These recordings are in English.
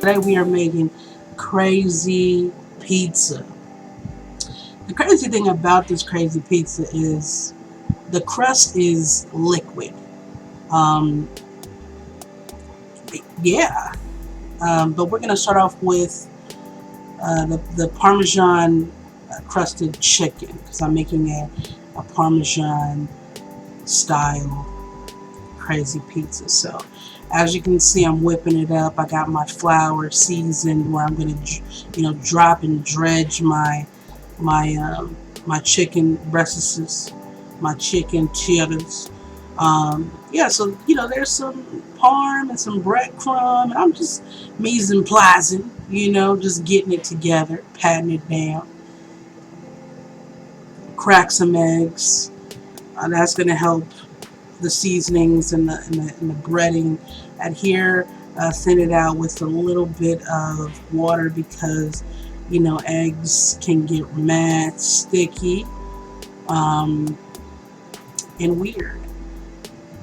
Today we are making crazy pizza. The crazy thing about this crazy pizza is the crust is liquid. Um, yeah, but we're gonna start off with the Parmesan crusted chicken because I'm making a Parmesan style crazy pizza. So as you can see, I'm whipping it up. I got my flour seasoned where I'm gonna, drop and dredge my my chicken breasts, my chicken cheddars. Yeah, so there's some parm and some breadcrumb, and I'm just mise en placing, just getting it together, patting it down. Crack some eggs. That's gonna help the seasonings and the breading adhere. Thin it out with a little bit of water because eggs can get mad sticky um, and weird.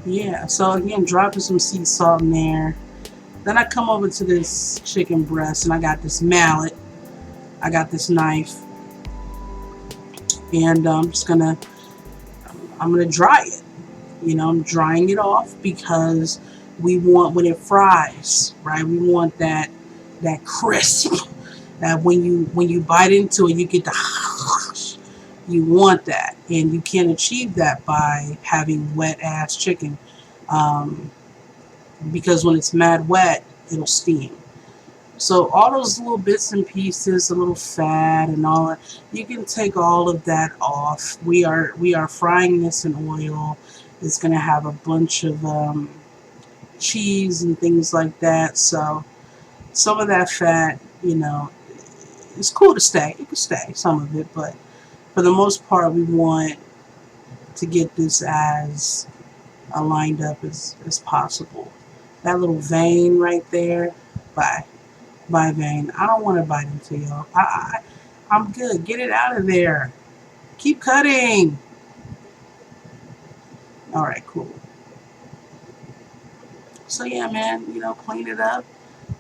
Yeah, so again, dropping some sea salt in there. Then I come over to this chicken breast and I got this mallet. I got this knife, and I'm gonna dry it. I'm drying it off because we want, when it fries, right? We want that crisp, that when you bite into it, you get the you want that, and you can't achieve that by having wet ass chicken, um, because when it's mad wet, it'll steam. So all those little bits and pieces, a little fat and all that, you can take all of that off. We are frying this in oil. It's gonna have a bunch of cheese and things like that. So some of that fat, it's cool to stay. It can stay, some of it, but for the most part, we want to get this as lined up as possible. That little vein right there, bye. Bye, vein. I don't want to bite into y'all. I'm good. Get it out of there. Keep cutting. All right, cool. So yeah, man, clean it up.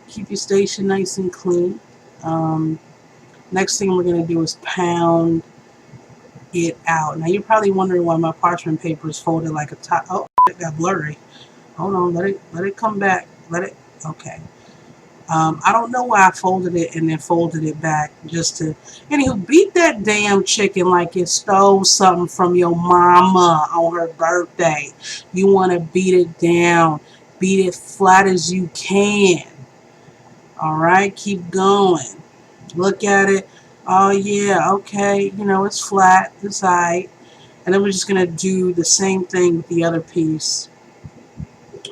Keep your station nice and clean. Um, Next thing we're gonna do is pound it out. Now you're probably wondering why my parchment paper is folded like a top. Oh, it got blurry. Hold on, let it come back. Let it. Okay. I don't know why I folded it and then folded it back just to. Anywho, beat that damn chicken like it stole something from your mama on her birthday. You want to beat it down, beat it flat as you can. All right, keep going. Look at it. Oh yeah, okay. It's flat. It's alright. And then we're just gonna do the same thing with the other piece.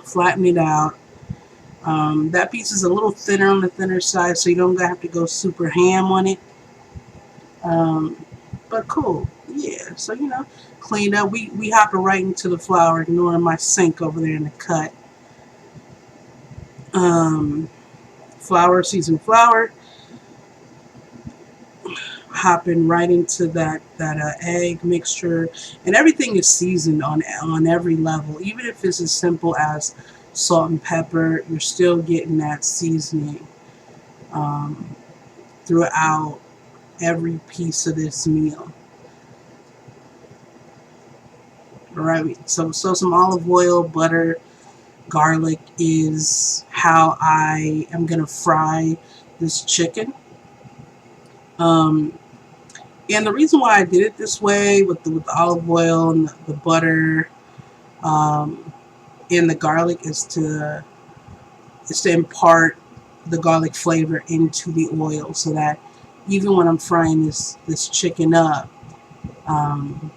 Flatten it out. That piece is a little thinner on the thinner side, so you don't have to go super ham on it. But cool. Yeah. So clean up. We hopping right into the flour, ignoring my sink over there in the cut. Flour, seasoned flour. Hopping right into that egg mixture, and everything is seasoned on every level. Even if it's as simple as salt and pepper, you're still getting that seasoning um, throughout every piece of this meal. All right, so some olive oil, butter, garlic is how I am gonna fry this chicken. Um, and the reason why I did it this way with the olive oil and the butter um, and the garlic is to impart the garlic flavor into the oil, so that even when I'm frying this chicken up, um,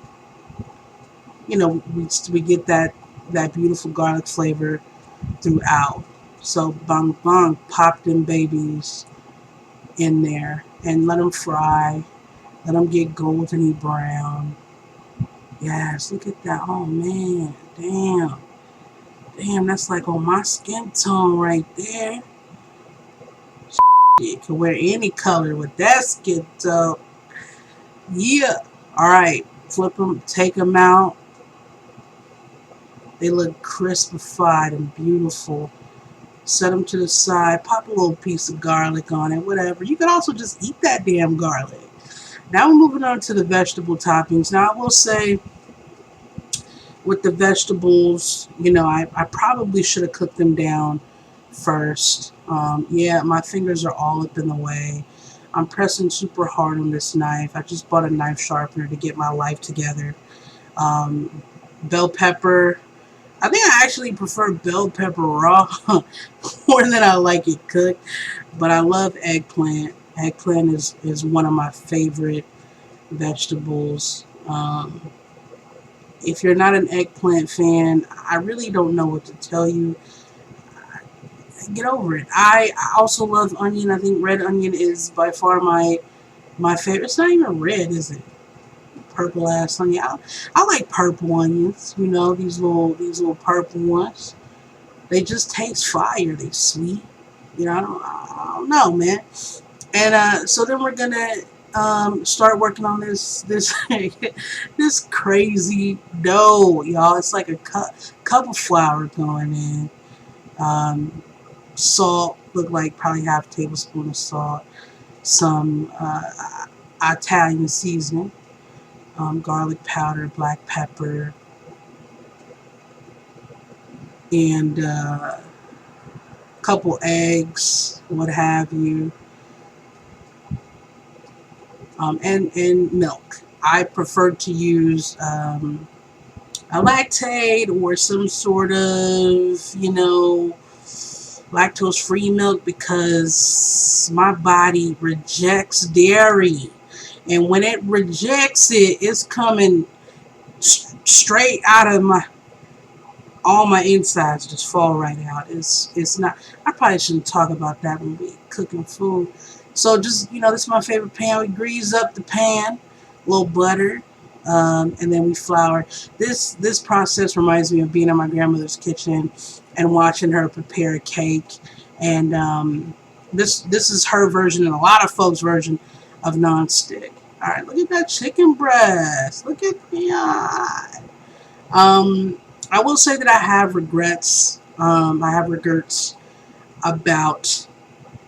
we get that beautiful garlic flavor throughout. So bang bang, pop them babies in there and let them fry. Let them get goldeny brown. Yes, look at that. Oh man, damn, that's like on my skin tone right there. You can wear any color with that skin tone. Yeah. All right, flip them, take them out. They look crispified and beautiful. Set them to the side. Pop a little piece of garlic on it, whatever. You can also just eat that damn garlic. Now we're moving on to the vegetable toppings. Now I will say with the vegetables, I probably should have cooked them down first. Yeah, my fingers are all up in the way. I'm pressing super hard on this knife. I just bought a knife sharpener to get my life together. Um, Bell pepper. I think I actually prefer bell pepper raw more than I like it cooked. But I love eggplant. Eggplant is one of my favorite vegetables. If you're not an eggplant fan, I really don't know what to tell you. Get over it. I also love onion. I think red onion is by far my favorite. It's not even red, is it? Purple ass onion. I like purple onions. These little purple ones. They just taste fire. They sweet. I don't know, man. And so then we're gonna start working on this this crazy dough, y'all. It's like a cup of flour going in. Um, Salt, look like probably half a tablespoon of salt. Some Italian seasoning, garlic powder, black pepper, and a couple eggs, what have you, and milk. I prefer to use a lactate or some sort of, lactose free milk because my body rejects dairy. And when it rejects it, it's coming straight out of all my insides just fall right out. It's not. I probably shouldn't talk about that when we cooking food. So just this is my favorite pan. We grease up the pan, a little butter, and then we flour. This process reminds me of being in my grandmother's kitchen and watching her prepare a cake. And this is her version and a lot of folks' version of nonstick. All right, look at that chicken breast. Look at that. I will say that I have regrets. I have regrets about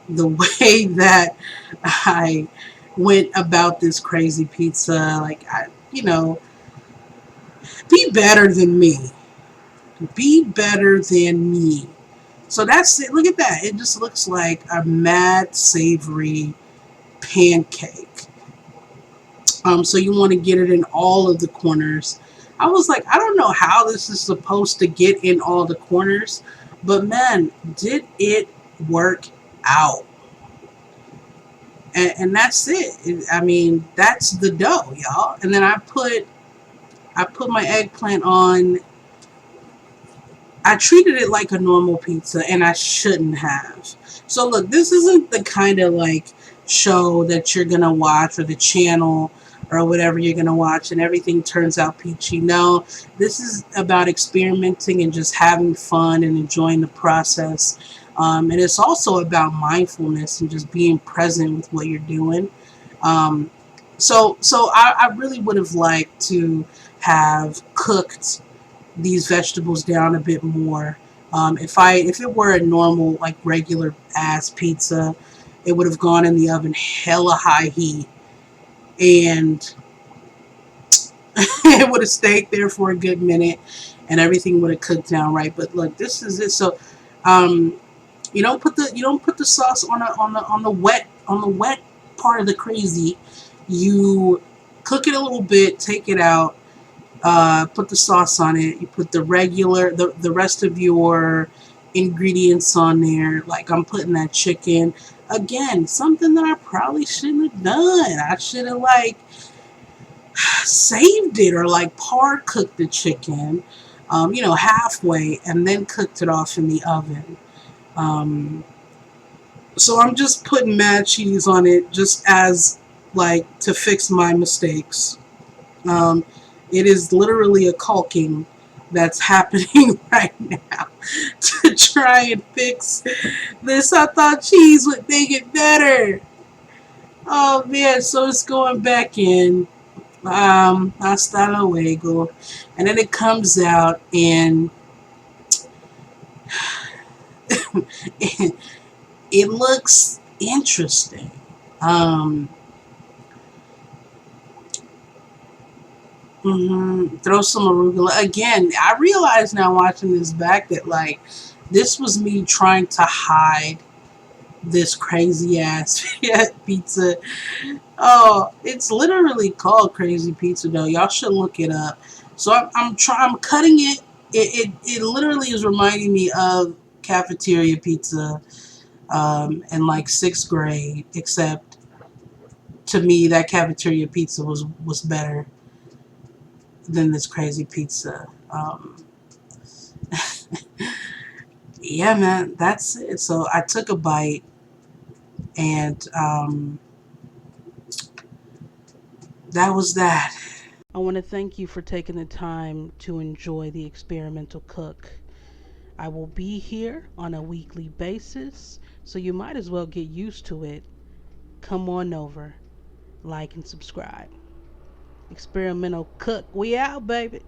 the way that I went about this crazy pizza. Like, be better than me. Be better than me. So that's it. Look at that. It just looks like a mad savory pancake. So you want to get it in all of the corners. I was like, I don't know how this is supposed to get in all the corners, but man, did it work out. And that's it. I mean, that's the dough, y'all. And then I put my eggplant on. I treated it like a normal pizza, and I shouldn't have. So look, this isn't the kind of like show that you're gonna watch, or the channel or whatever you're gonna watch and everything turns out peachy. No, this is about experimenting and just having fun and enjoying the process. And it's also about mindfulness and just being present with what you're doing. Um, so I really would have liked to have cooked these vegetables down a bit more. If it were a normal, like, regular ass pizza, it would have gone in the oven hella high heat, and it would have stayed there for a good minute, and everything would have cooked down right. But look, this is it. So um, you don't put the sauce on the wet part of the crazy. You cook it a little bit, take it out, put the sauce on it. You put the rest of your ingredients on there. Like, I'm putting that chicken. Again, something that I probably shouldn't have done. I should have, like, saved it, or like par cooked the chicken, halfway, and then cooked it off in the oven. Um, so I'm just putting mad cheese on it just as, like, to fix my mistakes. Um, it is literally a caulking that's happening right now to try and fix this. I thought cheese would make it better. Oh man, so it's going back in. Hasta luego. And then it comes out, and it, it looks interesting. Um, throw some arugula. Again, I realize now watching this back that like this was me trying to hide this crazy ass pizza. Oh, it's literally called Crazy Pizza though. Y'all should look it up. So I'm cutting it. It literally is reminding me of cafeteria pizza in like sixth grade, except to me that cafeteria pizza was better than this crazy pizza. Yeah, man, that's it. So I took a bite, and that was that. I want to thank you for taking the time to enjoy the experimental cook. I will be here on a weekly basis, so you might as well get used to it. Come on over, like and subscribe. Experimental cook, we out, baby.